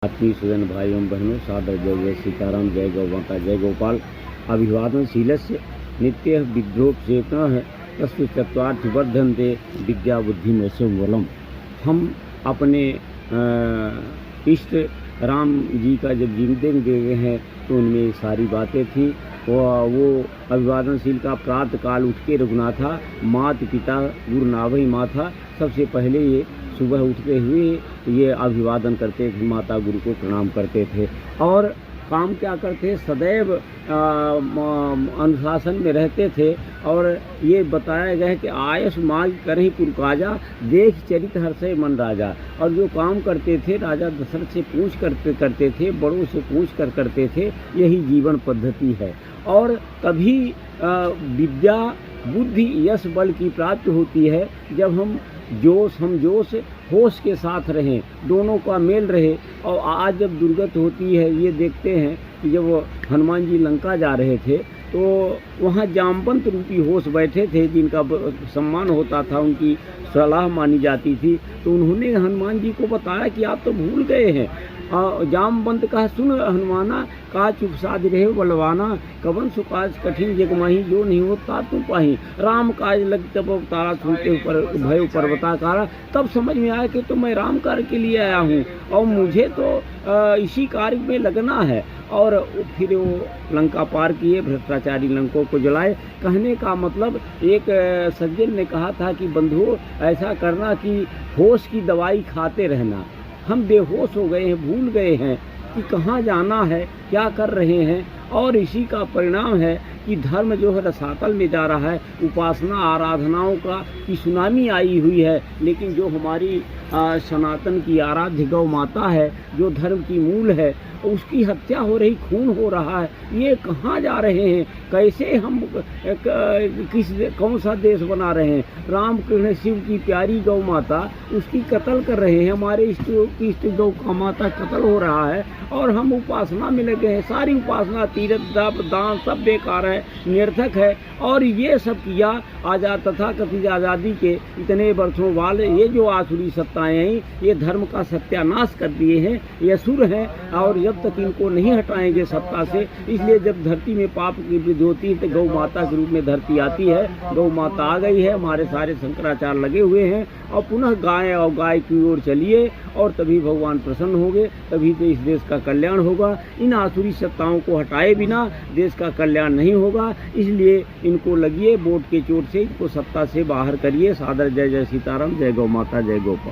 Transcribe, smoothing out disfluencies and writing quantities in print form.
आत्मीय स्वजन भाइयों बहनों, सादर जय जय सीताराम, जय गौ माता, जय गोपाल। अभिवादनशीलस्य नित्य विद्रोह चेतना है तस्व चत्वार्थ वर्धन्ते विद्या बुद्धि में से बलम। हम अपने इष्ट राम जी का जब जीवन दे गए हैं तो उनमें सारी बातें थी। वो अभिवादनशील का प्रातः काल उठ के रघुनाथा माता पिता गुरु नाभि माथा, सबसे पहले ये सुबह उठते हुए ये अभिवादन करते थे, माता गुरु को प्रणाम करते थे। और काम क्या करते, सदैव अनुशासन में रहते थे। और ये बताया गया है कि आयस मार्ग करहि पुरकाजा, देख चरित हर्षय मन राजा। और जो काम करते थे राजा दशरथ से पूछ करते थे, बड़ों से पूछ कर करते थे। यही जीवन पद्धति है। और कभी विद्या बुद्धि यश बल की प्राप्ति होती है जब हम जोश होश के साथ रहें, दोनों का मेल रहे। और आज जब दुर्गत होती है, ये देखते हैं कि जब हनुमान जी लंका जा रहे थे तो वहाँ जामवंत रूपी होश बैठे थे, जिनका सम्मान होता था, उनकी सलाह मानी जाती थी। तो उन्होंने हनुमान जी को बताया कि आप तो भूल गए हैं। जामवंत कहा सुन हनुमाना, का चुप साध रहे बलवाना, कवन सुकाज कठिन जग माही, जो नहीं होता तुम पाही, राम काज लग तब अवतारा, सुनते ऊपर भय पर्वताकारा। तब समझ में आया कि तो मैं राम कार्य के लिए आया हूँ और मुझे तो इसी कार्य में लगना है। और फिर वो लंका पार किए, भ्रष्टाचारी लंकों को जलाए। कहने का मतलब एक सज्जन ने कहा था कि बंधुओं ऐसा करना कि होश की दवाई खाते रहना। हम बेहोश हो गए हैं, भूल गए हैं कि कहाँ जाना है, क्या कर रहे हैं। और इसी का परिणाम है कि धर्म जो है रसातल में जा रहा है। उपासना आराधनाओं का की सुनामी आई हुई है, लेकिन जो हमारी सनातन की आराध्य गौ माता है, जो धर्म की मूल है, उसकी हत्या हो रही, खून हो रहा है। ये कहाँ जा रहे हैं, कैसे हम कौन सा देश बना रहे हैं। राम कृष्ण शिव की प्यारी गौ माता, उसकी कत्ल कर रहे हैं। हमारे इष्ट गौ का माता कत्ल हो रहा है और हम उपासना में लगे हैं। सारी उपासना तीर्थ दान सब बेकार है, निरर्थक है। और ये सब किया तथा कथित आज़ादी के इतने वर्षों बाद ये जो आसुरी सत्ताएं हैं, ये धर्म का सत्यानाश कर दिए हैं। ये असुर हैं और जब तक इनको नहीं हटाएंगे सत्ता से, इसलिए जब धरती में पाप की वृद्धि होती है तो गौ माता के रूप में धरती आती है। गौ माता आ गई है, हमारे सारे शंकराचार्य लगे हुए हैं। और पुनः गाय की ओर चलिए और तभी भगवान प्रसन्न होंगे, तभी तो इस देश का कल्याण होगा। इन आसुरी सत्ताओं को हटाए बिना देश का कल्याण नहीं होगा। इसलिए इनको लगिए वोट के चोट से, इनको सत्ता से बाहर करिए। सादर जय जय सीताराम, जय गौ माता, जय गोपाल।